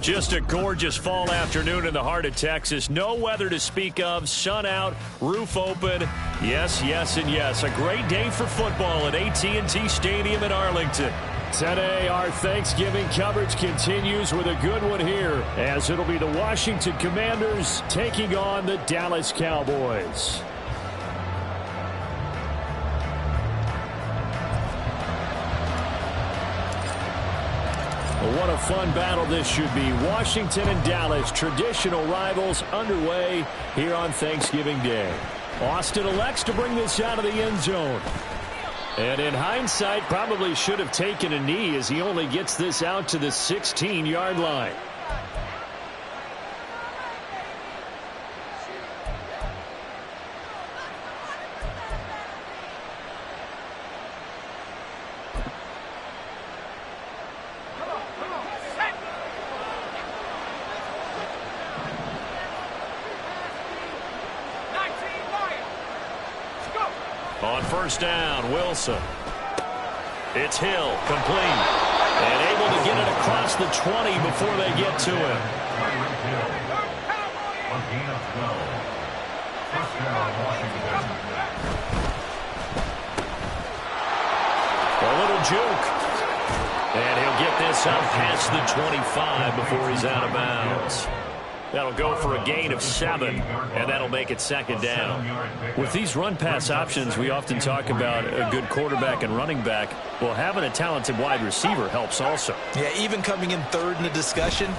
Just a gorgeous fall afternoon in the heart of Texas. No weather to speak of. Sun out, roof open. Yes, yes, and yes. A great day for football at AT&T Stadium in Arlington. Today, our Thanksgiving coverage continues with a good one here, as it'll be the Washington Commanders taking on the Dallas Cowboys. What a fun battle this should be. Washington and Dallas, traditional rivals, underway here on Thanksgiving Day. Austin elects to bring this out of the end zone. And in hindsight, probably should have taken a knee as he only gets this out to the 16-yard line. On first down, Wilson. It's Hill, complete. And able to get it across the 20 before they get to him. A little juke. And he'll get this up past the 25 before he's out of bounds. That'll go for a gain of 7, and that'll make it second down. With these run-pass options, we often talk about a good quarterback and running back. Well, having a talented wide receiver helps also. Yeah, even coming in third in the discussion,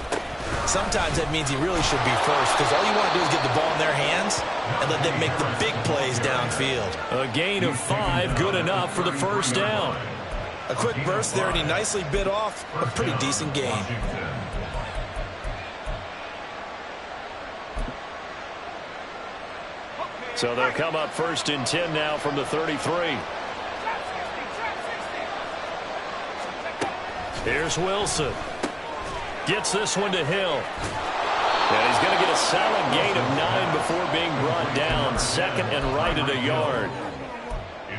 sometimes that means he really should be first, because all you want to do is get the ball in their hands and let them make the big plays downfield. A gain of 5, good enough for the first down. A quick burst there, and he nicely bit off a pretty decent gain. So they'll come up first and 10 now from the 33. Here's Wilson. Gets this one to Hill. And he's going to get a solid gain of 9 before being brought down. Second and right at a yard.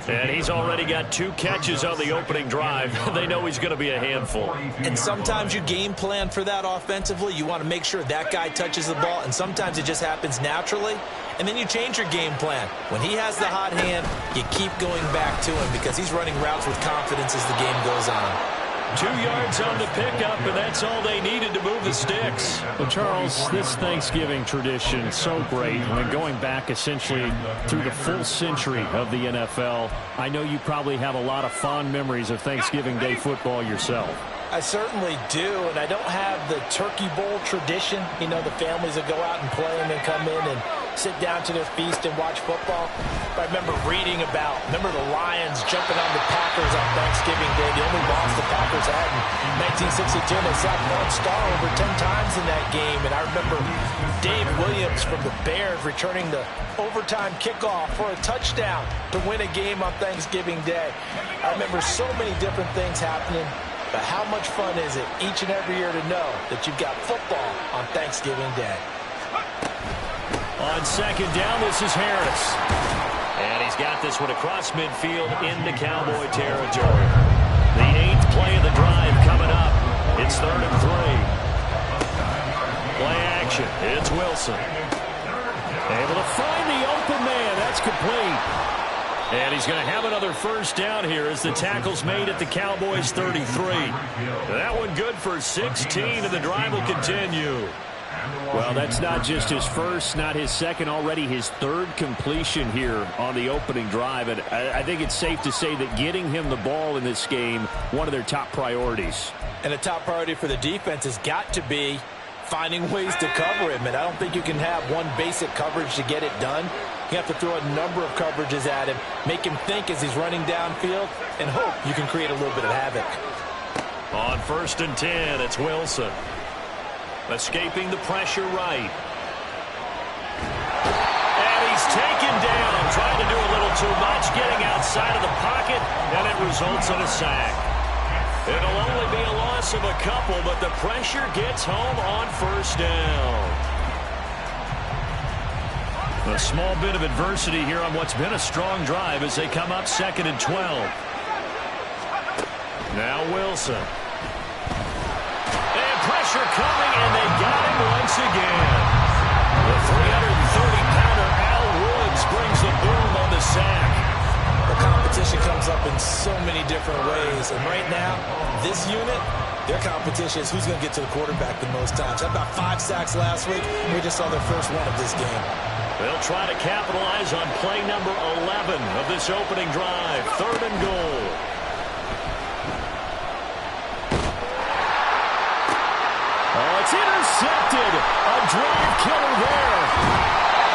And he's already got 2 catches on the opening drive. They know he's going to be a handful. And sometimes you game plan for that offensively. You want to make sure that guy touches the ball, and sometimes it just happens naturally. And then you change your game plan. When he has the hot hand, you keep going back to him because he's running routes with confidence as the game goes on. 2 yards on the pickup, and that's all they needed to move the sticks. Well, Charles, this Thanksgiving tradition, so great. When going back essentially through the full century of the NFL, I know you probably have a lot of fond memories of Thanksgiving Day football yourself. I certainly do, and I don't have the Turkey Bowl tradition. You know, the families that go out and play and then come in and sit down to their feast and watch football. But I remember reading about, the Lions jumping on the Packers on Thanksgiving Day, the only loss the Packers had in 1962. They sacked Bart Starr over 10 times in that game. And I remember Dave Williams from the Bears returning the overtime kickoff for a touchdown to win a game on Thanksgiving Day. I remember so many different things happening. But how much fun is it each and every year to know that you've got football on Thanksgiving Day? On second down, this is Harris. And he's got this one across midfield into Cowboy territory. The 8th play of the drive coming up. It's 3rd and 3. Play action. It's Wilson. Able to find the open man. That's complete. And he's going to have another first down here as the tackle's made at the Cowboys' 33. That one good for 16, and the drive will continue. Well, that's not just his first, not his second, already his 3rd completion here on the opening drive. And I think it's safe to say that getting him the ball in this game, one of their top priorities. And a top priority for the defense has got to be finding ways to cover him. And I don't think you can have one basic coverage to get it done. You have to throw a number of coverages at him, make him think as he's running downfield, and hope you can create a little bit of havoc. On 1st and 10, it's Wilson. Escaping the pressure right. And he's taken down, trying to do a little too much, getting outside of the pocket, and it results in a sack. It'll only be a loss of a couple, but the pressure gets home on first down. A small bit of adversity here on what's been a strong drive as they come up 2nd and 12. Now Wilson. And pressure coming, and they got him once again. The 330-pounder Al Woods brings the boom on the sack. The competition comes up in so many different ways. And right now, this unit, their competition is who's going to get to the quarterback the most times. Had about 5 sacks last week. We just saw their first one of this game. They'll try to capitalize on play number 11 of this opening drive. 3rd and goal. Oh, it's intercepted. A drive killer there.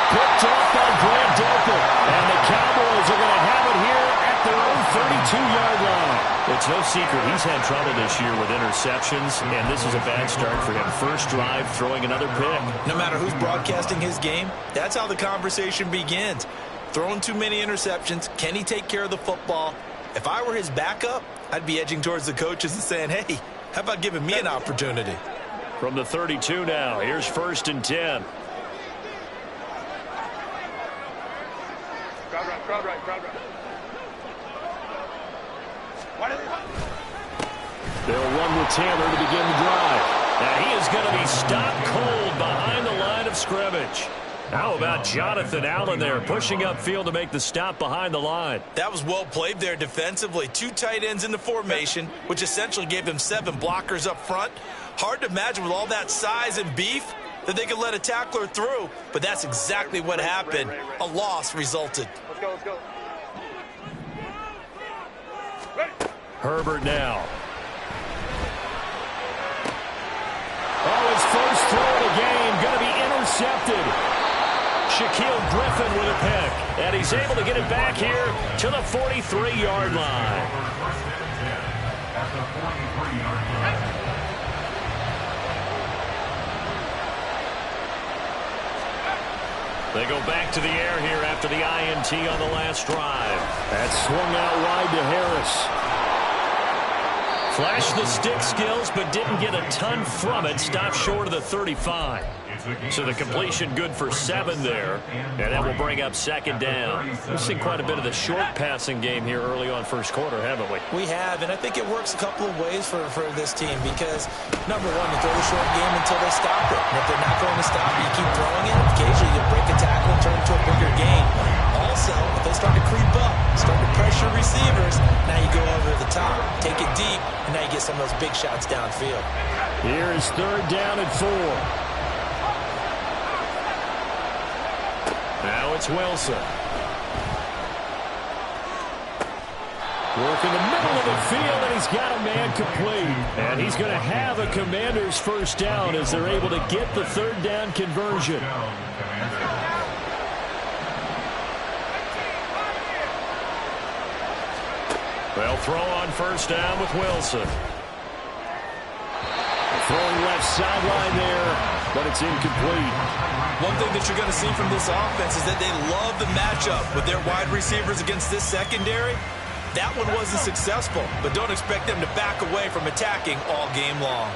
Picked off by Grant Delpit. And the Cowboys are going to have it here at their own 32-yard line. It's no secret he's had trouble this year with interceptions, and this is a bad start for him. First drive, throwing another pick. No matter who's broadcasting his game, that's how the conversation begins. Throwing too many interceptions, can he take care of the football? If I were his backup, I'd be edging towards the coaches and saying, hey, how about giving me an opportunity? From the 32 now, here's 1st and 10. Crowd right. They'll run with Taylor to begin the drive. Now he is going to be stopped cold behind the line of scrimmage. How about Jonathan Allen there pushing upfield to make the stop behind the line? That was well played there defensively. 2 tight ends in the formation, which essentially gave him 7 blockers up front. Hard to imagine with all that size and beef that they could let a tackler through, but that's exactly what happened. A loss resulted. Let's go. Herbert now. Oh, his first throw of the game going to be intercepted. Shaquille Griffin with a pick. And he's able to get it back here to the 43-yard line. They go back to the air here after the INT on the last drive. That swung out wide to Harris. Flashed the stick skills, but didn't get a ton from it. Stopped short of the 35. So the completion good for 7 there. And that will bring up 2nd down. We've seen quite a bit of the short passing game here early on first quarter, haven't we? We have, and I think it works a couple of ways for this team because, number one, you throw the short game until they stop it. And if they're not going to stop it, you keep throwing it. Occasionally you break a tackle and turn it into a bigger gain. Also, if they start to creep up, start to pressure receivers, now you go over the top, take it deep, and now you get some of those big shots downfield. Here is 3rd down and 4. Now it's Wilson. Work in the middle of the field, and he's got a man complete. And he's going to have a Commander's first down as they're able to get the 3rd down conversion. They'll throw on 1st down with Wilson. Throwing left sideline there, but it's incomplete. One thing that you're going to see from this offense is that they love the matchup with their wide receivers against this secondary. That one wasn't successful, but don't expect them to back away from attacking all game long.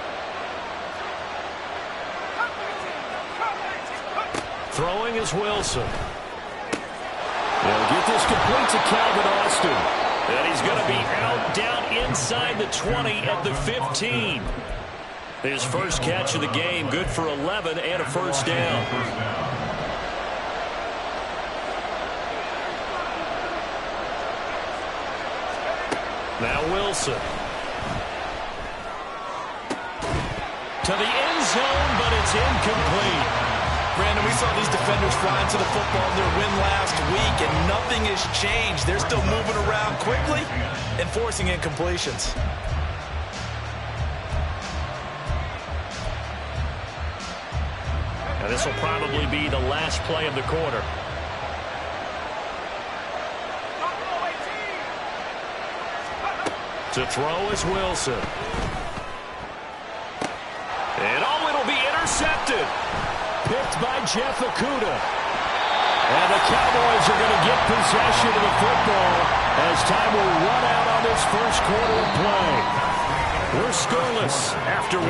Throwing is Wilson. They'll get this complete to Calvin Austin. And he's going to be out down inside the 20 at the 15. His first catch of the game, good for 11 and a 1st down. Now Wilson. To the end zone, but it's incomplete. Brandon, we saw these defenders flying to the football in their win last week, and nothing has changed. They're still moving around quickly and forcing incompletions. Now this will probably be the last play of the quarter. To throw is Wilson. And it'll be intercepted. Picked by Jeff Okudah. And the Cowboys are going to get possession of the football as time will run out on this first quarter of play. We're scoreless after 1.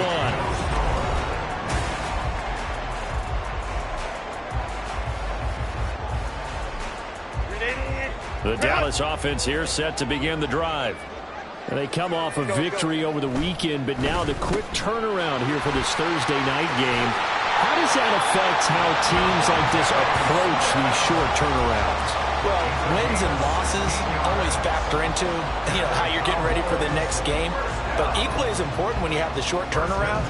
The Dallas offense here set to begin the drive. They come off a victory over the weekend, but now the quick turnaround here for this Thursday night game. How does that affect how teams like this approach these short turnarounds? Well, wins and losses always factor into, how you're getting ready for the next game. But equally as important when you have the short turnaround,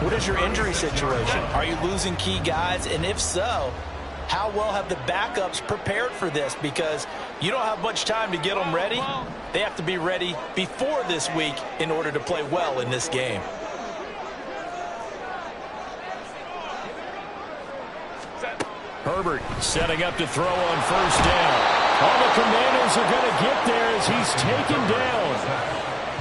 what is your injury situation? Are you losing key guys? And if so, how well have the backups prepared for this? Because you don't have much time to get them ready. They have to be ready before this week in order to play well in this game. Herbert setting up to throw on first down. All the Commanders are going to get there as he's taken down.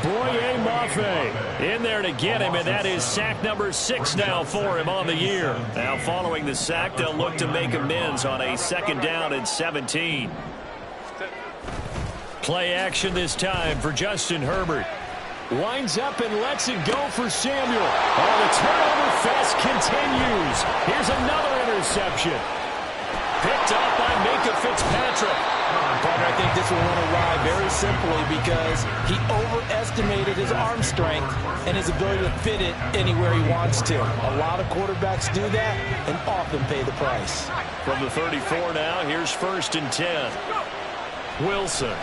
Boye Mafe in there to get him, and that is sack number 6 now for him on the year. Now following the sack, they'll look to make amends on a 2nd down and 17. Play action this time for Justin Herbert. Winds up and lets it go for Samuel. Oh, the turnover fest continues. Here's another interception. Picked up by Minkah Fitzpatrick. Partner, I think this will run awry very simply because he overestimated his arm strength and his ability to fit it anywhere he wants to. A lot of quarterbacks do that and often pay the price. From the 34 now, here's 1st and 10. Wilson.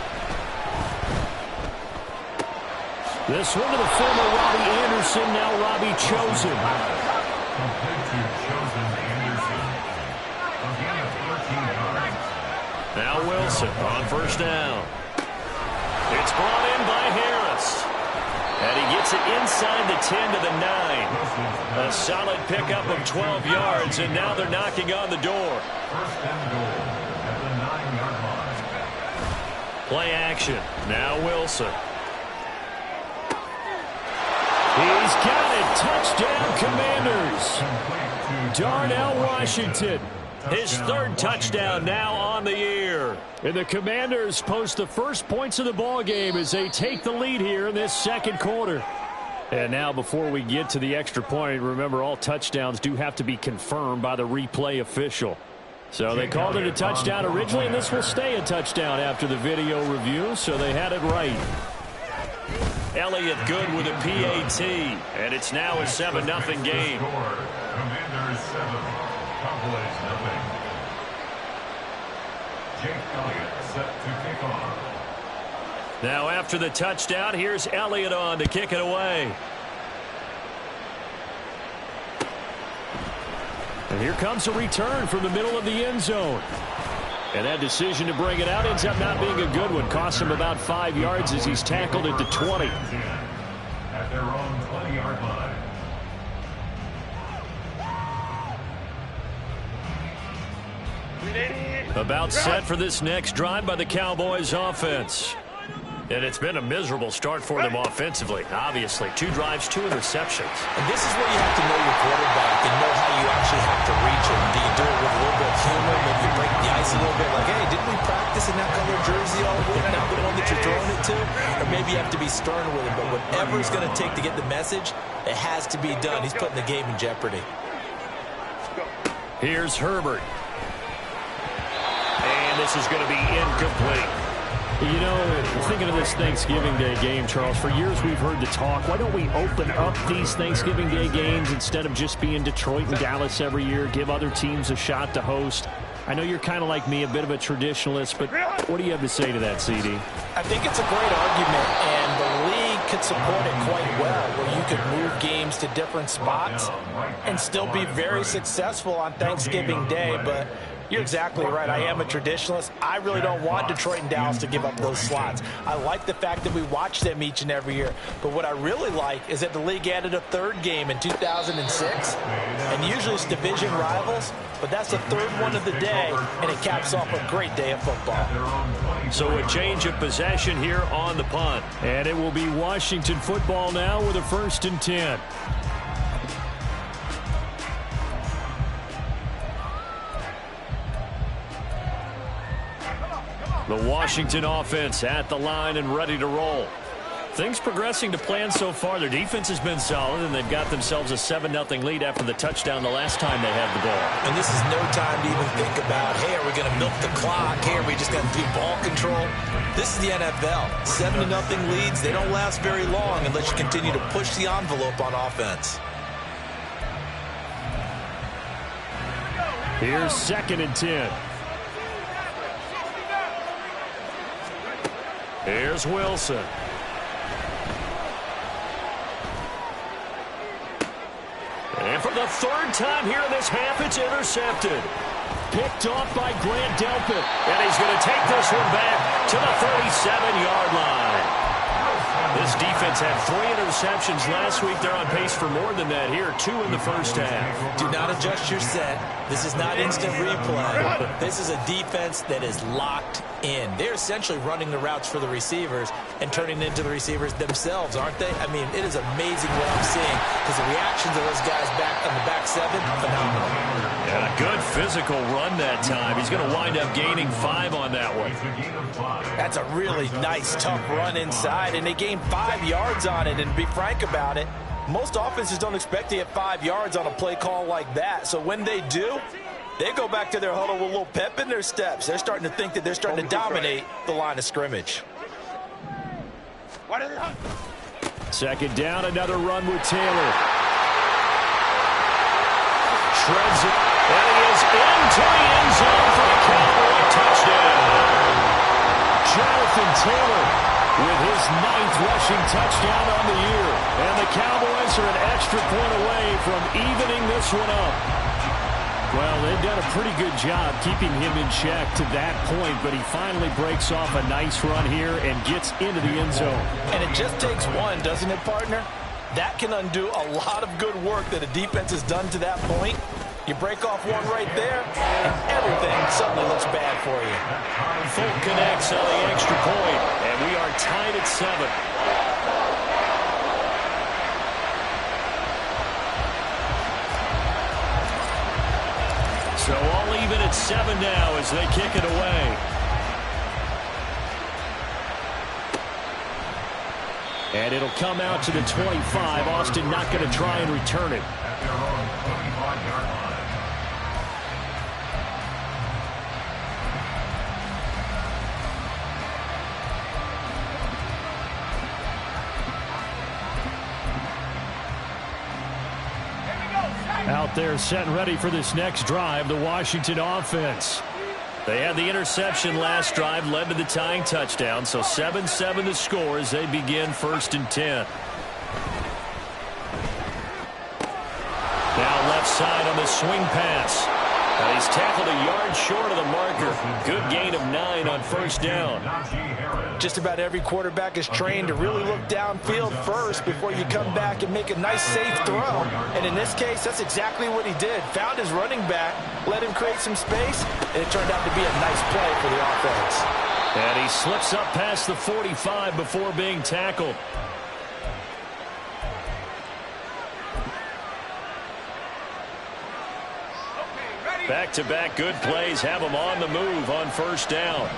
This one to the former Robbie Anderson, now Robbie Chosen. Now Wilson on first down. It's brought in by Harris. And he gets it inside the 10 to the 9. A solid pickup of 12 yards, and now they're knocking on the door. Play action. Now Wilson. He's got it. Touchdown, Commanders. Darnell Washington. His 3rd touchdown now on the year. And the Commanders post the first points of the ball game as they take the lead here in this 2nd quarter. And now before we get to the extra point, remember all touchdowns do have to be confirmed by the replay official. So they called it a touchdown originally, and this will stay a touchdown after the video review, so they had it right. Elliott good with a PAT, and it's now a 7-0 game. Commanders 7, Cowboys 0. Jake Elliott set to kick off. Now after the touchdown, here's Elliott on to kick it away. And here comes a return from the middle of the end zone. And that decision to bring it out ends up not being a good one. Costs him about 5 yards as he's tackled at the 20. At their own 20-yard line. About set for this next drive by the Cowboys offense. And it's been a miserable start for them offensively. Obviously, 2 drives, 2 interceptions. And this is where you have to know your quarterback and know how you actually have to reach him. Do you do it with a little bit of humor? Maybe you break the ice a little bit like, hey, didn't we practice in that color jersey all week? Not the one that you're throwing it to? Or maybe you have to be stern with him. But whatever it's going to take to get the message, it has to be done. He's putting the game in jeopardy. Here's Herbert. And this is going to be incomplete. You know, thinking of this Thanksgiving Day game, Charles, for years we've heard the talk, why don't we open up these Thanksgiving Day games instead of just being Detroit and Dallas every year, give other teams a shot to host? I know you're kind of like me, a bit of a traditionalist, but what do you have to say to that, CD? I think it's a great argument, and the league could support it quite well, where you could move games to different spots and still be very successful on Thanksgiving Day, but you're exactly right. I am a traditionalist. I really don't want Detroit and Dallas to give up those slots. I like the fact that we watch them each and every year. But what I really like is that the league added a 3rd game in 2006. And usually it's division rivals, but that's the 3rd one of the day, and it caps off a great day of football. So a change of possession here on the punt. And it will be Washington football now with a 1st and 10. The Washington offense at the line and ready to roll. Things progressing to plan so far. Their defense has been solid, and they've got themselves a 7-0 lead after the touchdown the last time they had the ball. And this is no time to even think about, hey, are we going to milk the clock? Hey, are we just going to do ball control? This is the NFL. 7-0 leads, they don't last very long unless you continue to push the envelope on offense. Here's 2nd and 10. Here's Wilson. And for the 3rd time here in this half, it's intercepted. Picked off by Grant Delpit. And he's going to take this one back to the 37-yard line. This defense had 3 interceptions last week. They're on pace for more than that here. 2 in the first half. Do not adjust your set. This is not instant replay. This is a defense that is locked in. They're essentially running the routes for the receivers and turning into the receivers themselves, aren't they? I mean, it is amazing what I'm seeing because the reactions of those guys back on the back 7, phenomenal. And a good physical run that time. He's going to wind up gaining 5 on that one. That's a really nice, tough run inside, and they gained 5 yards on it. And to be frank about it, most offenses don't expect to get 5 yards on a play call like that. So when they do, they go back to their huddle with a little pep in their steps. They're starting to think that they're starting to dominate the line of scrimmage. 2nd down, another run with Taylor. Shreds it, and he is into the end zone for a Cowboy touchdown. Jonathan Taylor with his 9th rushing touchdown on the year. And the Cowboys are an extra point away from evening this one up. Well, they've done a pretty good job keeping him in check to that point, but he finally breaks off a nice run here and gets into the end zone. And it just takes one, doesn't it, partner? That can undo a lot of good work that a defense has done to that point. You break off one right there, and everything suddenly looks bad for you. Full connects on the extra point, and we are tied at 7. So all even at 7 now as they kick it away. And it'll come out to the 25. Austin not going to try and return it. At their own 25-yard line. Out there set and ready for this next drive, the Washington offense. They had the interception last drive, led to the tying touchdown, so 7-7 the score as they begin 1st and 10. Now left side on the swing pass. And he's tackled a yard short of the marker. Good gain of 9 on 1st down. Just about every quarterback is trained to really look downfield first before you come back and make a nice, safe throw. And in this case, that's exactly what he did. Found his running back, let him create some space, and it turned out to be a nice play for the offense. And he slips up past the 45 before being tackled. Back-to-back good plays have him on the move on 1st down.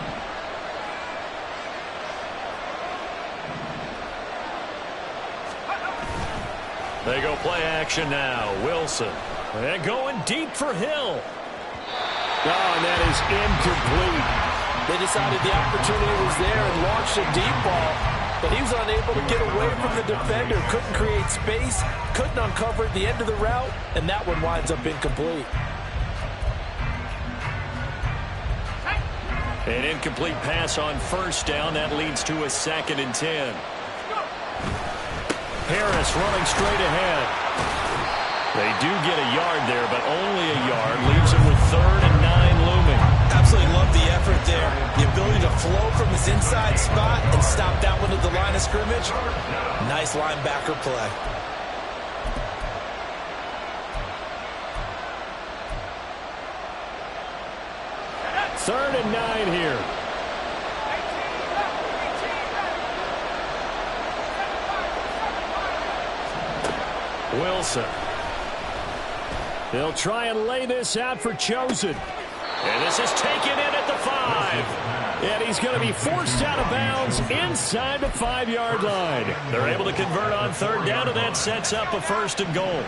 They go play action now. Wilson. And going deep for Hill. Oh, and that is incomplete. They decided the opportunity was there and launched a deep ball, but he was unable to get away from the defender. Couldn't create space, couldn't uncover the end of the route, and that one winds up incomplete. An incomplete pass on 1st down. That leads to a 2nd and 10. Harris running straight ahead. They do get a yard there, but only a yard. Leaves them with 3rd and 9 looming. Absolutely love the effort there. The ability to flow from his inside spot and stop that one at the line of scrimmage. Nice linebacker play. 3rd and 9 here. Wilson. They'll try and lay this out for Chosen. And this is taken in at the 5. And he's going to be forced out of bounds inside the 5-yard line. They're able to convert on third down, and that sets up a 1st and goal.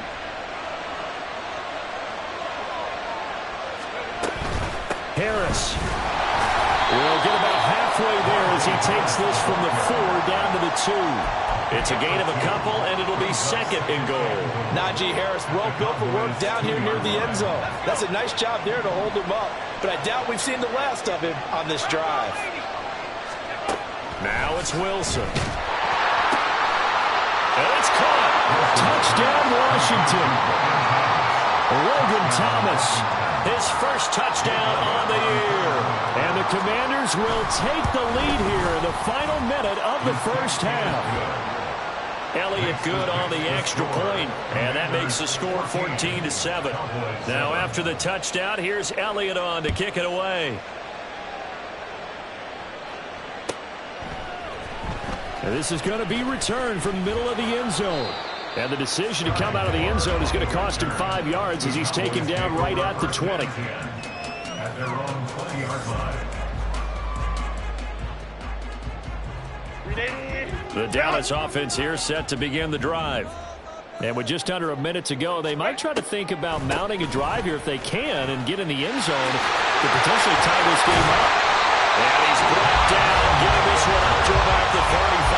Harris will get about halfway there as he takes this from the 4 down to the 2. It's a gain of a couple, and it'll be 2nd and goal. Najee Harris, well built for work down here near the end zone. That's a nice job there to hold him up. But I doubt we've seen the last of him on this drive. Now it's Wilson. And it's caught. Touchdown, Washington. Logan Thomas, his first touchdown on the year. And the Commanders will take the lead here in the final minute of the first half. Elliott good on the extra point, and that makes the score 14-7. Now after the touchdown, here's Elliott on to kick it away. And this is going to be returned from the middle of the end zone. And the decision to come out of the end zone is going to cost him 5 yards as he's taken down right at the 20. At their own 20-yard line. The Dallas offense here set to begin the drive. And with just under a minute to go, they might try to think about mounting a drive here if they can and get in the end zone to potentially tie this game up. And he's brought down, giving this one up to about the 35.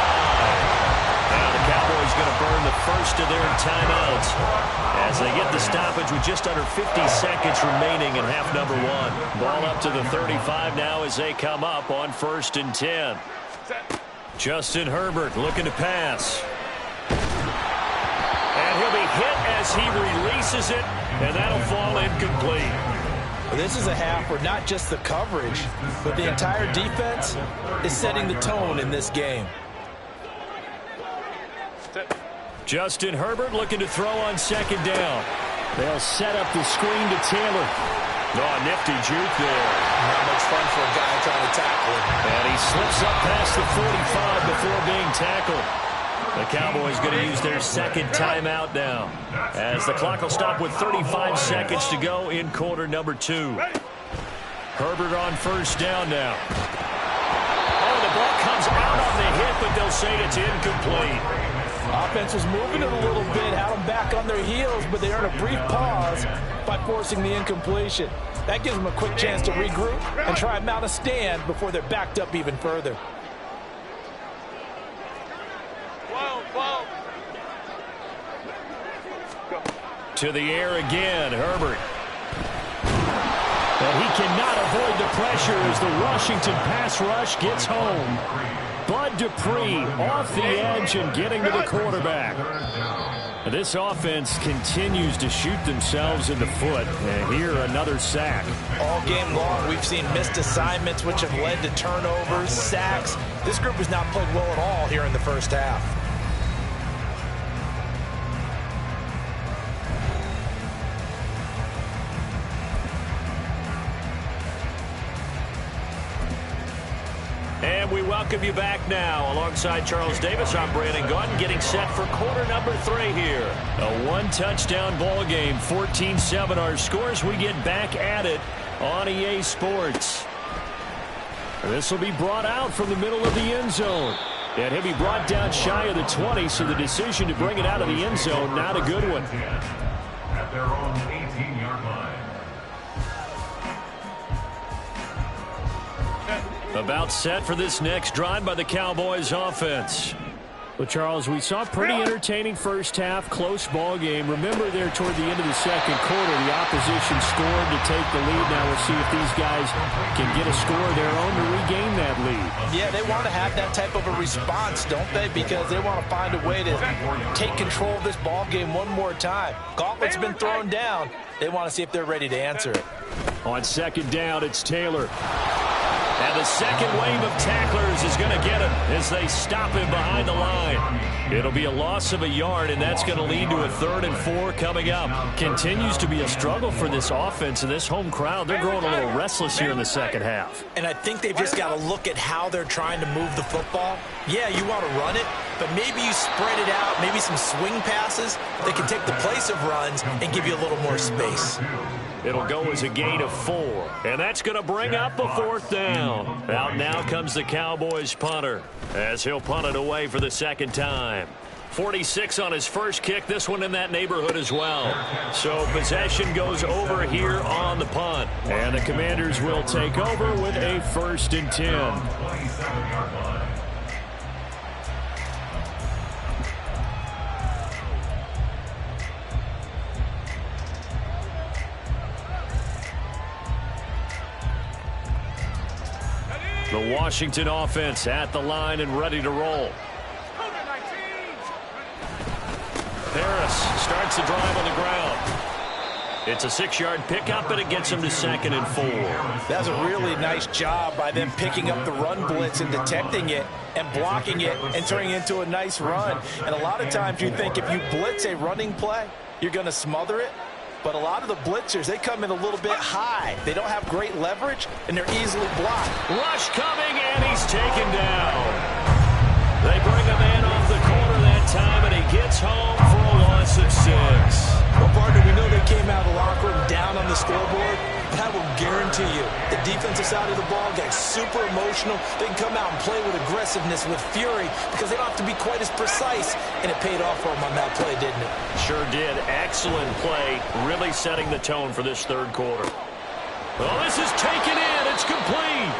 Now the Cowboys going to burn the first of their timeouts as they get the stoppage with just under 50 seconds remaining in half number 1. Ball up to the 35 now as they come up on 1st and 10. Justin Herbert looking to pass. And he'll be hit as he releases it, and that'll fall incomplete. This is a half where not just the coverage, but the entire defense is setting the tone in this game. Justin Herbert looking to throw on 2nd down. They'll set up the screen to Taylor. Oh, nifty juke there. Not much fun for a guy trying to tackle him. And he slips up past the 45 before being tackled. The Cowboys going to use their 2nd timeout now, as the clock will stop with 35 seconds to go in quarter number 2. Herbert on 1st down now. Oh, the ball comes out on the hit, but they'll say it's incomplete. Offense was moving it a little bit, had them back on their heels, but they earn a brief pause by forcing the incompletion. That gives them a quick chance to regroup and try and mount a stand before they're backed up even further. To the air again, Herbert. And he cannot avoid the pressure as the Washington pass rush gets home. Bud Dupree off the edge and getting to the quarterback. This offense continues to shoot themselves in the foot. And here, another sack. All game long, we've seen missed assignments, which have led to turnovers, sacks. This group has not played well at all here in the first half. And we welcome you back now. Alongside Charles Davis, I'm Brandon Gaudin, getting set for quarter number 3 here. A 1-touchdown ball game, 14-7 our scores. We get back at it on EA Sports. This will be brought out from the middle of the end zone. And he'll be brought down shy of the 20, so the decision to bring it out of the end zone, not a good one. At their own 18-yard line. About set for this next drive by the Cowboys offense. Well, Charles, we saw a pretty entertaining first half, close ball game. Remember there toward the end of the second quarter, the opposition scored to take the lead. Now we'll see if these guys can get a score of their own to regain that lead. Yeah, they want to have that type of a response, don't they? Because they want to find a way to take control of this ball game one more time. Gauntlet's been thrown down. They want to see if they're ready to answer it. On 2nd down, it's Taylor. And the second wave of tacklers is going to get him as they stop him behind the line. It'll be a loss of a yard, and that's going to lead to a 3rd and 4 coming up. Continues to be a struggle for this offense and this home crowd. They're growing a little restless here in the second half. And I think they've just got to look at how they're trying to move the football. Yeah, you want to run it, but maybe you spread it out, maybe some swing passes that can take the place of runs and give you a little more space. It'll go as a gain of 4. And that's going to bring up a 4th down. Out now comes the Cowboys punter as he'll punt it away for the 2nd time. 46 on his first kick, this one in that neighborhood as well. So possession goes over here on the punt. And the Commanders will take over with a 1st and 10. 27-yard line. The Washington offense at the line and ready to roll. Harris starts the drive on the ground. It's a 6-yard pickup, and it gets him to 2nd and 4. That's a really nice job by them picking up the run blitz and detecting it and blocking it and turning it into a nice run. And a lot of times you think if you blitz a running play, you're going to smother it. But a lot of the blitzers, they come in a little bit high. They don't have great leverage, and they're easily blocked. Rush coming, and he's taken down. They bring a man off the corner that time, and he gets home for a loss of 6. Well, partner, we know they came out of the locker room down on the scoreboard, but I will guarantee you the defensive side of the ball got super emotional. They can come out and play with aggressiveness, with fury, because they don't have to be quite as precise, and it paid off for them on that play, didn't it? Sure did. Excellent play, really setting the tone for this 3rd quarter. Well, this is taken in. It's complete.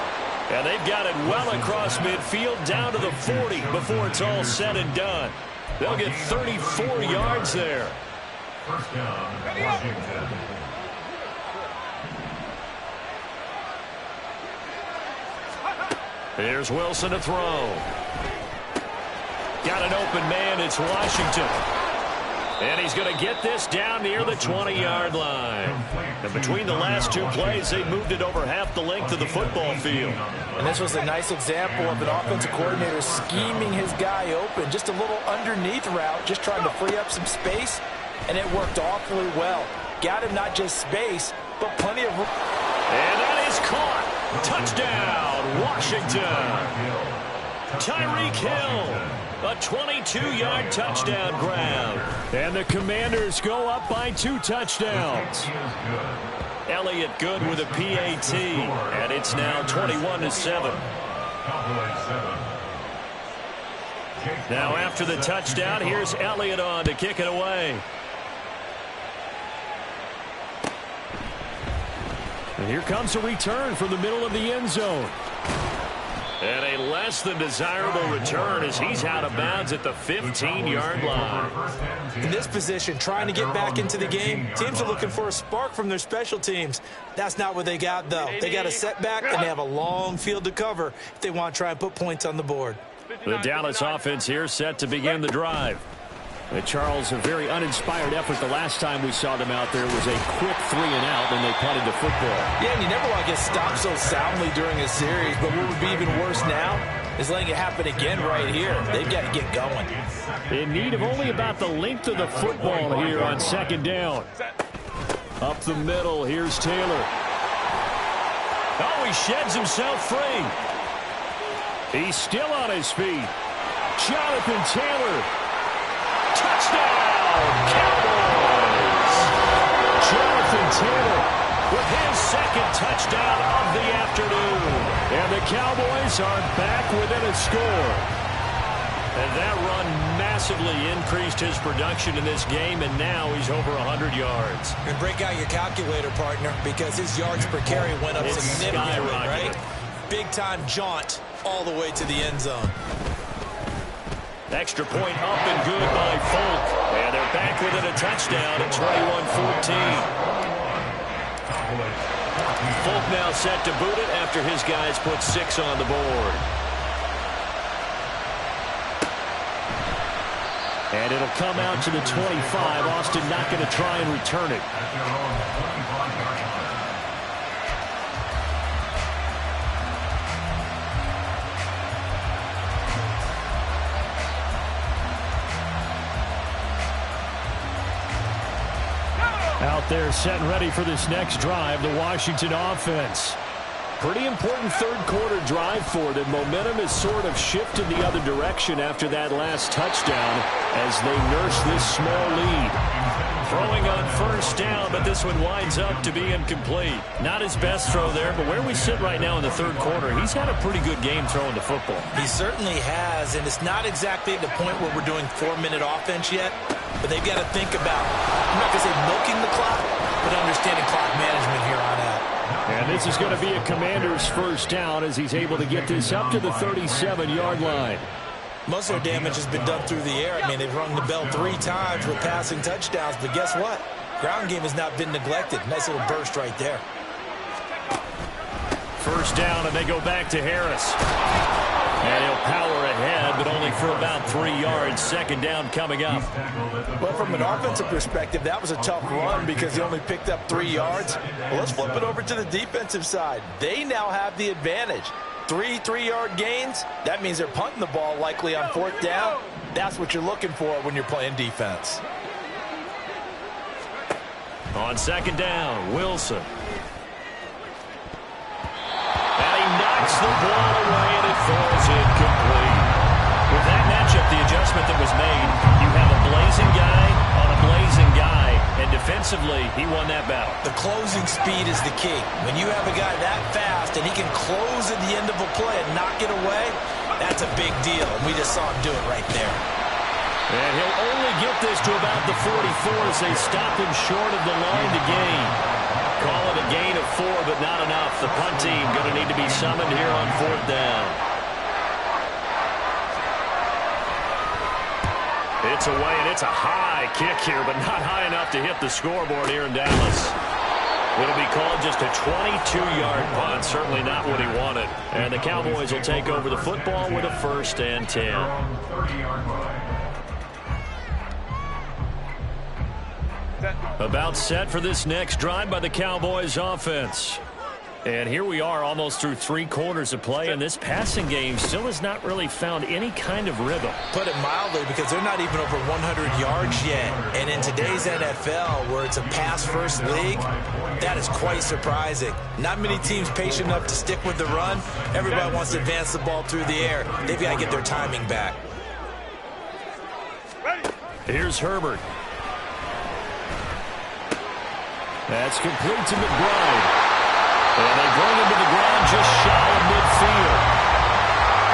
And they've got it well across midfield down to the 40 before it's all said and done. They'll get 34 yards there. 1st down, Washington. Here's Wilson to throw. Got an open man. It's Washington. And he's going to get this down near the 20-yard line. And between the last 2 plays, they moved it over half the length of the football field. And this was a nice example of an offensive coordinator scheming his guy open. Just a little underneath route, just trying to free up some space, and it worked awfully well. Got him not just space, but plenty of room. And that is caught. Touchdown, Washington. Tyreek Hill. A 22-yard touchdown grab. And the Commanders go up by 2 touchdowns. Elliott Good with a PAT. And it's now 21-7. Now after the touchdown, here's Elliott on to kick it away. And here comes a return from the middle of the end zone. And a less than desirable return as he's out of bounds at the 15-yard line. In this position, trying to get back into the game, teams are looking for a spark from their special teams. That's not what they got, though. They got a setback, and they have a long field to cover if they want to try and put points on the board. The Dallas offense here set to begin the drive. And Charles, a very uninspired effort. The last time we saw them out there was a quick 3-and-out, and they punted the football. Yeah, and you never want to get stopped so soundly during a series, but what would be even worse now is letting it happen again right here. They've got to get going. In need of only about the length of the football here on 2nd down. Up the middle, here's Taylor. Oh, he sheds himself free. He's still on his feet. Jonathan Taylor. Touchdown, Cowboys! Jonathan Taylor with his 2nd touchdown of the afternoon. And the Cowboys are back within a score. And that run massively increased his production in this game, and now he's over 100 yards. And break out your calculator, partner, because his yards per carry went up significantly, right? Big-time jaunt all the way to the end zone. Extra point up and good by Folk. And they're back within a touchdown at 21-14. Folk now set to boot it after his guys put 6 on the board. And it'll come out to the 25. Austin not going to try and return it. Out there set and ready for this next drive, the Washington offense. Pretty important 3rd quarter drive for them. Momentum has sort of shifted the other direction after that last touchdown as they nurse this small lead. Throwing on first down, but this one winds up to be incomplete. Not his best throw there, but where we sit right now in the third quarter, he's had a pretty good game throwing the football. He certainly has, and it's not exactly at the point where we're doing 4-minute offense yet, but they've got to think about, I'm not going to say milking the clock, but understanding clock management here on out. And this is going to be a Commander's first down as he's able to get this up to the 37-yard line. Most of their damage has been done through the air. I mean, they've rung the bell 3 times with passing touchdowns, but guess what? Ground game has not been neglected. Nice little burst right there. First down, and they go back to Harris. And he'll power ahead, but only for about 3 yards. Second down coming up. Well, from an offensive perspective, that was a tough run because he only picked up 3 yards. Well, let's flip it over to the defensive side. They now have the advantage. 3 3-yard gains, that means they're punting the ball likely on 4th down. That's what you're looking for when you're playing defense. On second down, Wilson. And he knocks the ball away, and it falls incomplete. With that matchup, the adjustment that was made, you have a blazing guy on a blazing guy, and defensively, he won that battle. The closing speed is the key. When you have a guy that fast and he can close at the end of a play and knock it away, that's a big deal, and we just saw him do it right there. And he'll only get this to about the 44 as they stop him short of the line to gain. Call it a gain of 4, but not enough. The punt team going to need to be summoned here on 4th down. It's away, and it's a high kick here, but not high enough to hit the scoreboard here in Dallas. It'll be called just a 22-yard punt, certainly not what he wanted. And the Cowboys will take over the football with a 1st and 10. About set for this next drive by the Cowboys offense. And here we are almost through 3 quarters of play, and this passing game still has not really found any kind of rhythm. Put it mildly, because they're not even over 100 yards yet. And in today's NFL, where it's a pass-first league, that is quite surprising. Not many teams patient enough to stick with the run. Everybody wants to advance the ball through the air. They've got to get their timing back. Here's Herbert. That's complete to McBride. And they bring him to the ground just shy of midfield.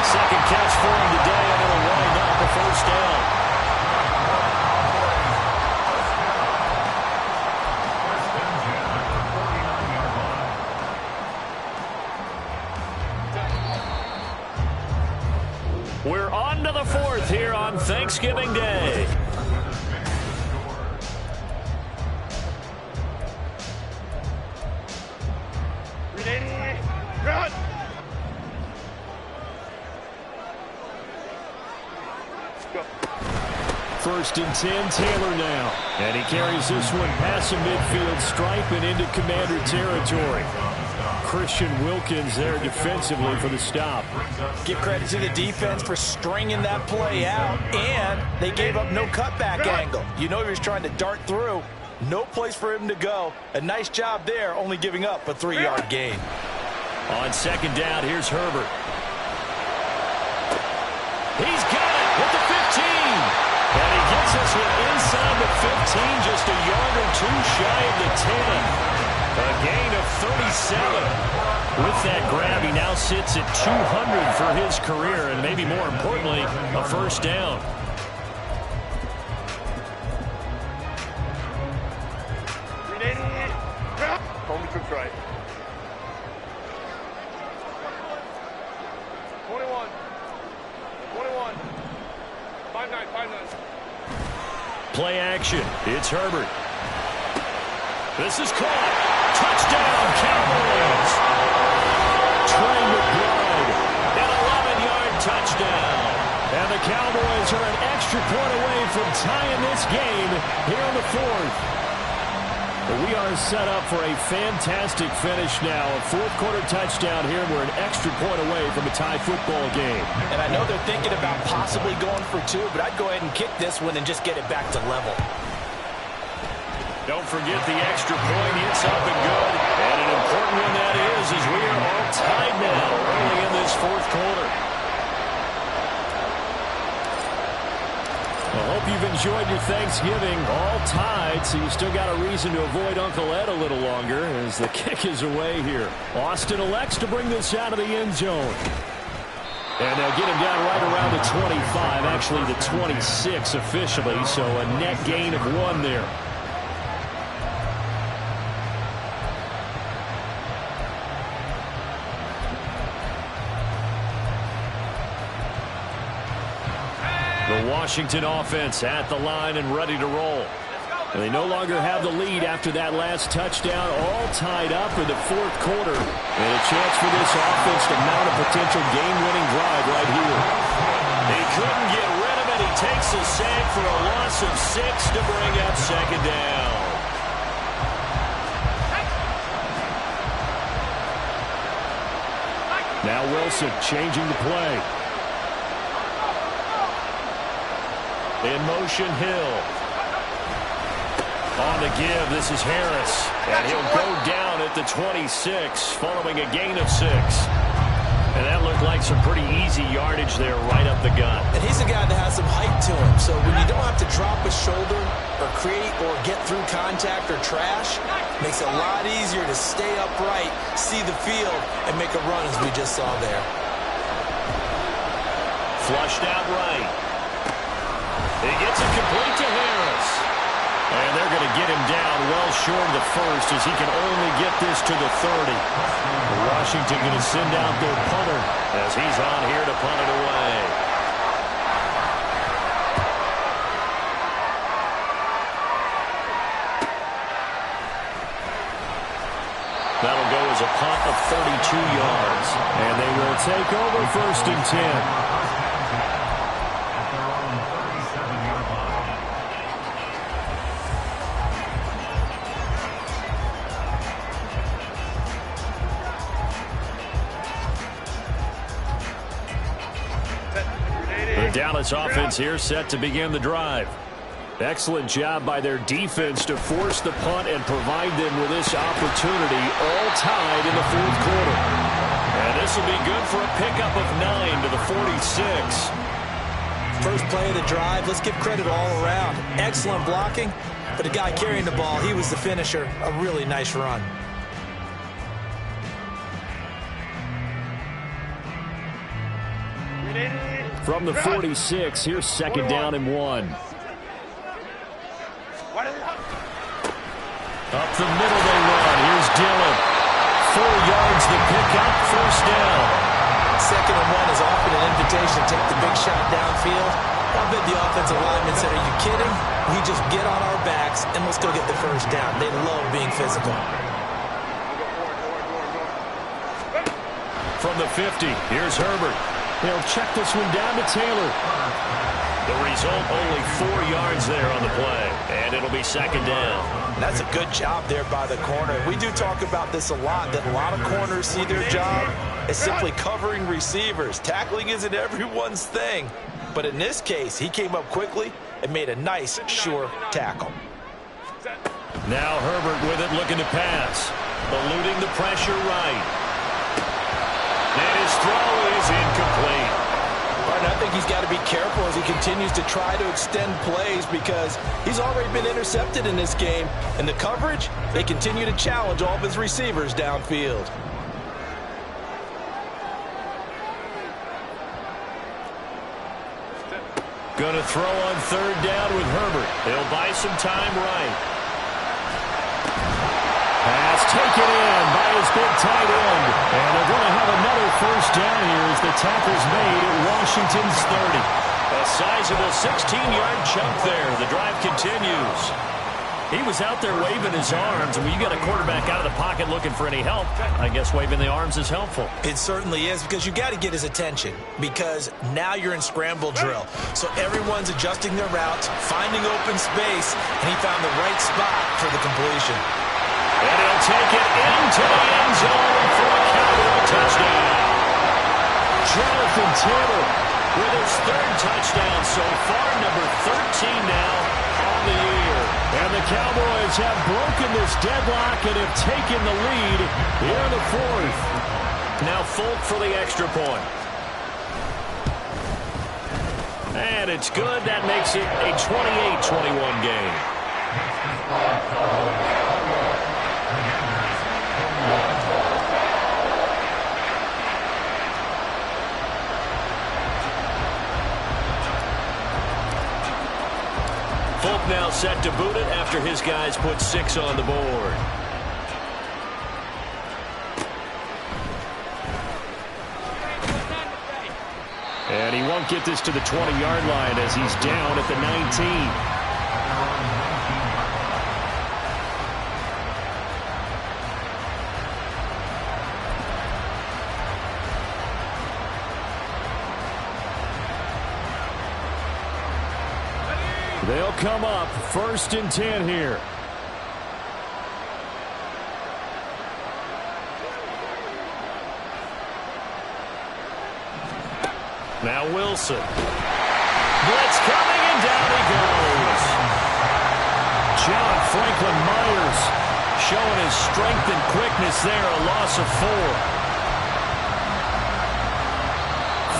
Second catch for him today, and it'll wind up a 1st down. We're on to the 4th here on Thanksgiving Day. Run! Go. 1st and 10, Taylor now. And he carries this one past the midfield stripe and into Commander territory. Christian Wilkins there defensively for the stop. Give credit to the defense for stringing that play out, and they gave up no cutback angle. You know he was trying to dart through. No place for him to go. A nice job there, only giving up a 3-yard gain. On second down, here's Herbert. He's got it with the 15. And he gets this one inside the 15, just a yard or 2 shy of the 10. A gain of 37. With that grab, he now sits at 200 for his career, and maybe more importantly, a 1st down. Home troops right. 21. 21. 5-9, 5-9. Play action. It's Herbert. This is caught. Touchdown, Cowboys. Trey McBride, an 11-yard touchdown. And the Cowboys are an extra point away from tying this game here in the 4th. We are set up for a fantastic finish now. A 4th quarter touchdown here. We're an extra point away from a tie football game. And I know they're thinking about possibly going for 2, but I'd go ahead and kick this one and just get it back to level. Don't forget the extra point. It's up and good. And an important one that is, as we are all tied now early in this 4th quarter. A Hope you've enjoyed your Thanksgiving. All tied, so you still got a reason to avoid Uncle Ed a little longer as the kick is away here. Austin elects to bring this out of the end zone. And they'll get him down right around the 25, actually the 26 officially, so a net gain of 1 there. The Washington offense at the line and ready to roll. And they no longer have the lead after that last touchdown, all tied up for the fourth quarter. And a chance for this offense to mount a potential game-winning drive right here. He couldn't get rid of it. He takes a sack for a loss of 6 to bring up second down. Now Wilson changing the play. In motion, Hill. On the give, this is Harris. And he'll go down at the 26 following a gain of 6. And that looked like some pretty easy yardage there right up the gut. And he's a guy that has some height to him. So when you don't have to drop a shoulder or create or get through contact or trash, makes it a lot easier to stay upright, see the field, and make a run as we just saw there. Flushed out right. He gets it complete to Harris. And they're going to get him down well short of the first as he can only get this to the 30. Washington going to send out their punter as he's on here to punt it away. That'll go as a punt of 32 yards. And they will take over 1st and 10. Dallas offense here set to begin the drive. Excellent job by their defense to force the punt and provide them with this opportunity, all tied in the fourth quarter. And this will be good for a pickup of 9 to the 46. First play of the drive, let's give credit all around. Excellent blocking, but the guy carrying the ball, he was the finisher. A really nice run. From the 46, here's 2nd down and 1. Up the middle they run. Here's Dillon. 4 yards the pickup, 1st down. 2nd and 1 is often an invitation to take the big shot downfield. I bet the offensive lineman said, are you kidding? We just get on our backs and let's go get the 1st down. They love being physical. From the 50, here's Herbert. They'll check this one down to Taylor. The result, only 4 yards there on the play. And it'll be 2nd down. That's a good job there by the corner. We do talk about this a lot, that a lot of corners see their job as simply covering receivers. Tackling isn't everyone's thing. But in this case, he came up quickly and made a nice, sure tackle. Now Herbert with it, looking to pass. Eluding the pressure right. And his throw is incomplete. And I think he's got to be careful as he continues to try to extend plays because he's already been intercepted in this game. And the coverage, they continue to challenge all of his receivers downfield. Going to throw on 3rd down with Herbert. He'll buy some time right. Pass taken in by his big tight end. And they're going to have another 1st down here as the tackle's made at Washington's 30. A sizable 16-yard chunk there. The drive continues. He was out there waving his arms, and when you got a quarterback out of the pocket looking for any help, I guess waving the arms is helpful. It certainly is, because you got to get his attention, because now you're in scramble drill. So everyone's adjusting their routes, finding open space, and he found the right spot for the completion. And he'll take it into the end zone for a Cowboy touchdown. Jonathan Taylor with his 3rd touchdown so far, number 13 now on the year. And the Cowboys have broken this deadlock and have taken the lead here in the 4th. Now Folk for the extra point. And it's good. That makes it a 28-21 game. Folk now set to boot it after his guys put 6 on the board. And he won't get this to the 20-yard line as he's down at the 19. They'll come up 1st and 10 here. Now Wilson. Blitz coming, and down he goes. John Franklin Myers showing his strength and quickness there, a loss of 4.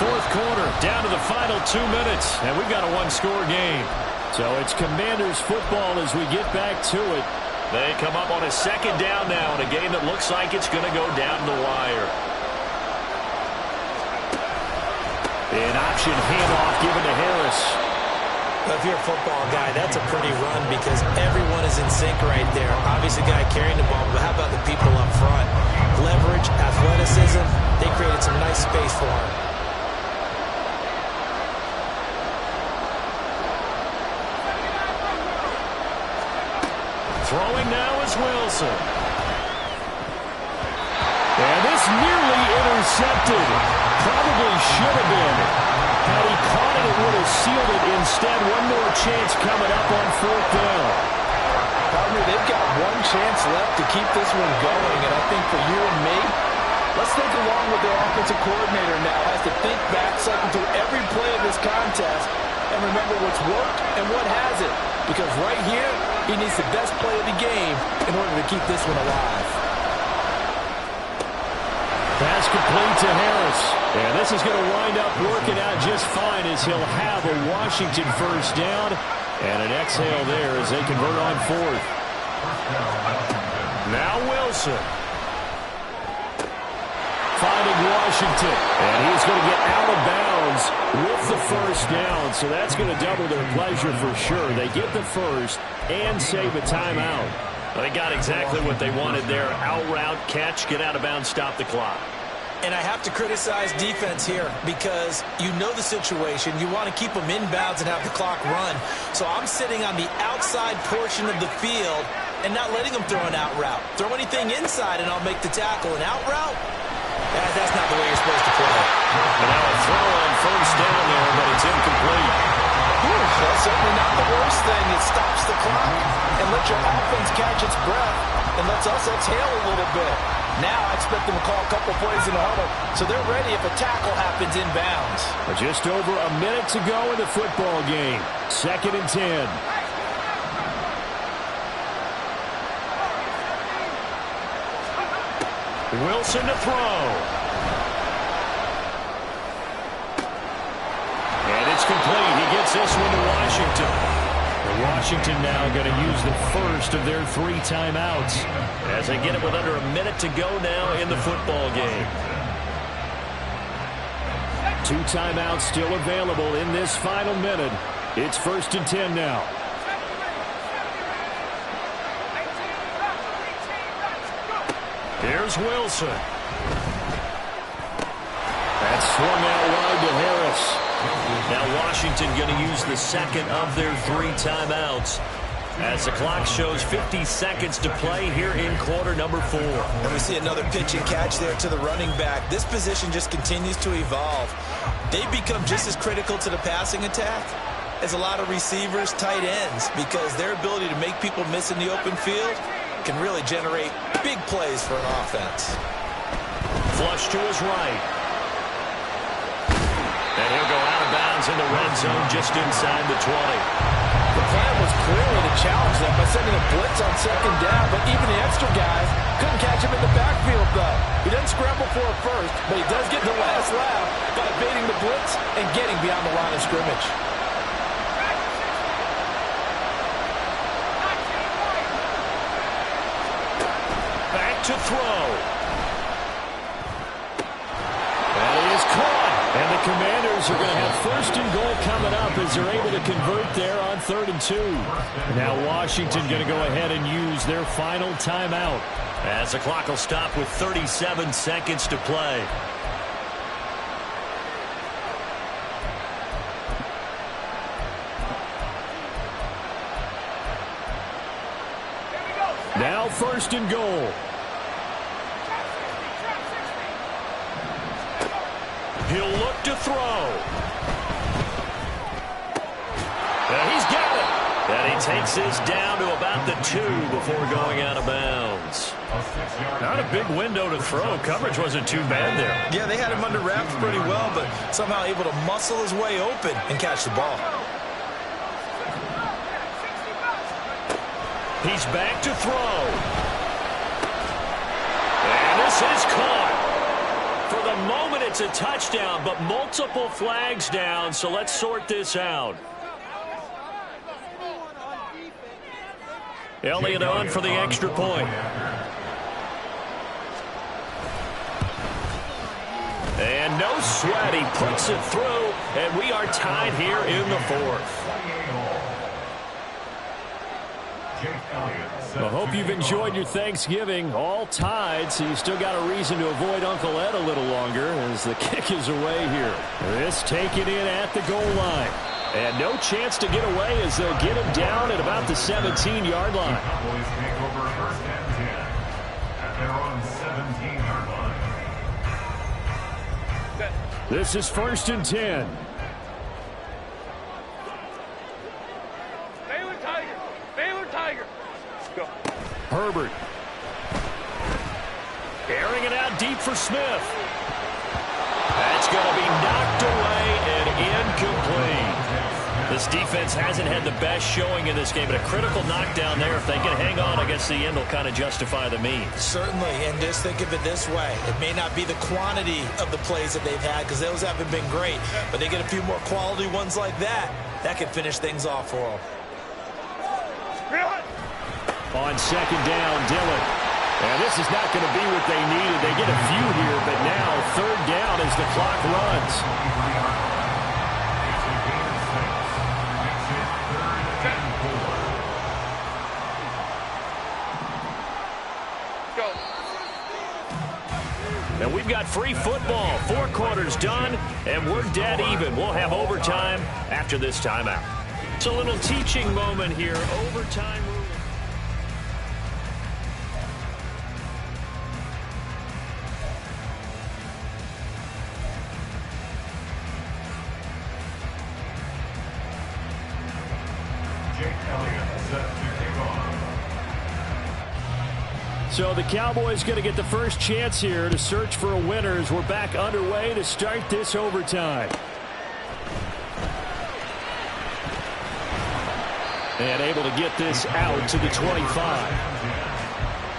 Fourth quarter, down to the final 2 minutes, and we've got a one-score game. So it's Commanders football as we get back to it. They come up on a 2nd down now in a game that looks like it's going to go down the wire. An option handoff given to Harris. Well, if you're a football guy, that's a pretty run because everyone is in sync right there. Obviously, the guy carrying the ball, but how about the people up front? Leverage, athleticism, they created some nice space for him. Throwing now is Wilson. And this nearly intercepted. Probably should have been. Had he caught it, it would have sealed it. Instead, one more chance coming up on 4th down. Partner, they've got one chance left to keep this one going, and I think for you and me, let's think along with their offensive coordinator now. Has to think back, cycle through every play of this contest, and remember what's worked and what hasn't. Because right here, he needs the best play of the game in order to keep this one alive. Pass complete to Harris. And this is going to wind up working out just fine as he'll have a Washington 1st down. And an exhale there as they convert on 4th. Now Wilson. Finding Washington. And he's going to get out of bounds with the 1st down. So that's going to double their pleasure for sure. They get the 1st and save a timeout. Well, they got exactly what they wanted there. Out route, catch, get out of bounds, stop the clock. And I have to criticize defense here because you know the situation. You want to keep them inbounds and have the clock run. So I'm sitting on the outside portion of the field and not letting them throw an out route. Throw anything inside and I'll make the tackle. An out route? That's not the way you're supposed to play. And now a throw on 1st down there, but it's incomplete. That's certainly not the worst thing. It stops the clock and lets your offense catch its breath and lets us exhale a little bit. Now I expect them to call a couple plays in the huddle, so they're ready if a tackle happens inbounds. Just over a minute to go in the football game. 2nd and 10. Wilson to throw. And it's complete. He gets this one to Washington. And Washington now going to use the 1st of their 3 timeouts as they get it with under a minute to go now in the football game. 2 timeouts still available in this final minute. It's 1st and 10 now. Here's Wilson. That's swung out wide to Harris. Now Washington going to use the 2nd of their 3 timeouts as the clock shows 50 seconds to play here in quarter number 4. And we see another pitch and catch there to the running back. This position just continues to evolve. They become just as critical to the passing attack as a lot of receivers, tight ends, because their ability to make people miss in the open field can really generate big plays for an offense. Flush to his right. And he'll go out of bounds in the red zone just inside the 20. The plan was clearly to challenged them by sending a blitz on second down, but even the extra guys couldn't catch him in the backfield, though. He doesn't scramble for it first, but he does get the last laugh by evading the blitz and getting beyond the line of scrimmage. Back to throw. And he is caught. And the Commanders are going to have first and goal coming up as they're able to convert there on 3rd and 2. Now Washington going to go ahead and use their final timeout, as the clock will stop with 37 seconds to play. Now 1st and goal. He'll look to throw. And he's got it. And he takes this down to about the 2 before going out of bounds. Not a big window to throw. Coverage wasn't too bad there. Yeah, they had him under wraps pretty well, but somehow able to muscle his way open and catch the ball. He's back to throw. And this is caught. For the moment, it's a touchdown, but multiple flags down, so let's sort this out. Elliott on for the extra point. And no sweat, he puts it through, and we are tied here in the 4th. I hope you've enjoyed your Thanksgiving. All tied, so you still got a reason to avoid Uncle Ed a little longer as the kick is away here. This taken in at the goal line. And no chance to get away as they'll get him down at about the 17-yard line. Cowboys take over 1st and 10 at their own 17-yard line. This is 1st and 10. Baylor Tiger. Baylor Tiger. Go. Herbert. Airing it out deep for Smith. That's going to be knocked away and incomplete. This defense hasn't had the best showing in this game, but a critical knockdown there. If they can hang on, I guess the end will kind of justify the means. Certainly, and just think of it this way. It may not be the quantity of the plays that they've had because those haven't been great, but they get a few more quality ones like that. That can finish things off for them. On 2nd down, Dillon. And this is not going to be what they needed. They get a few here, but now 3rd down as the clock runs. And we've got free football. 4 quarters done, and we're dead even. We'll have overtime after this timeout. It's a little teaching moment here. Overtime rule. So the Cowboys going to get the first chance here to search for a winner as we're back underway to start this overtime. And able to get this out to the 25.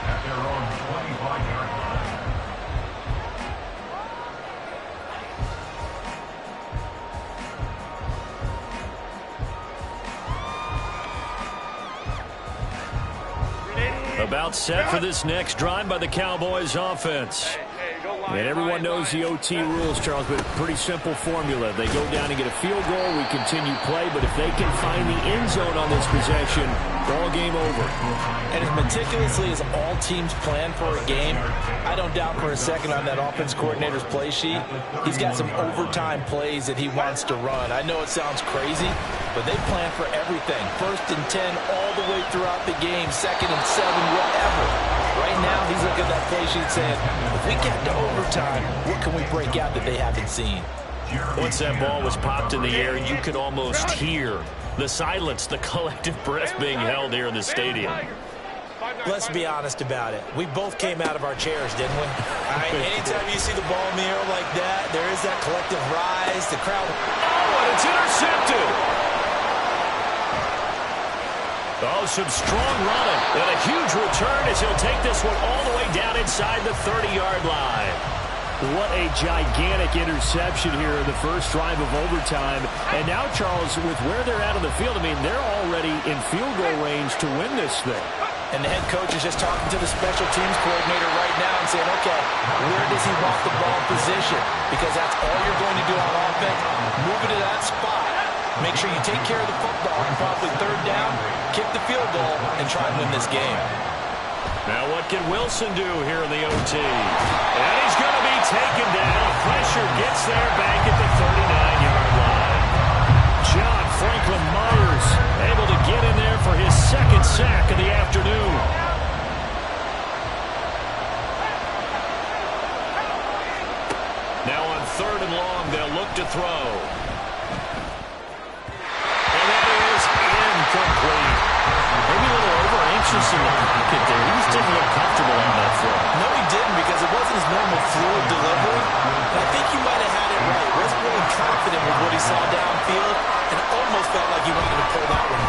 At their own 25-yard line. About set for this next drive by the Cowboys offense. And everyone knows the OT rules, Charles, but pretty simple formula. They go down and get a field goal, we continue play, but if they can find the end zone on this possession, ball game over. And as meticulously as all teams plan for a game, I don't doubt for a second on that offense coordinator's play sheet, he's got some overtime plays that he wants to run. I know it sounds crazy, but they plan for everything. 1st and 10 all the way throughout the game, 2nd and 7, whatever. Right now, he's looking at that play sheet saying, if we get to overtime, what can we break out that they haven't seen? Once that ball was popped in the air, you could almost hear the silence, the collective breath being held here in the stadium. Let's be honest about it. We both came out of our chairs, didn't we? All right, anytime you see the ball in the air like that, there is that collective rise. The crowd. Oh, and it's intercepted. Oh, some strong running. And a huge return as he'll take this one all the way down inside the 30-yard line. What a gigantic interception here in the first drive of overtime. And now, Charles, with where they're at on the field, I mean, they're already in field goal range to win this thing. And the head coach is just talking to the special teams coordinator right now and saying, okay, where does he want the ball position? Because that's all you're going to do on offense. Move it to that spot. Make sure you take care of the football and probably third down, kick the field goal, and try and win this game. Now what can Wilson do here in the OT? And he's going to be taken down. Pressure gets there back at the 39-yard line. John Franklin Myers able to get in there for his second sack of the afternoon. Now on 3rd and long, they'll look to throw. And that is incomplete. Maybe a little over-anxious in the pocket there. He just didn't look comfortable on that throw. No, he didn't, because it wasn't his normal fluid delivery. And I think he might have had it right. He wasn't really confident with what he saw downfield, and it almost felt like he wanted to pull that one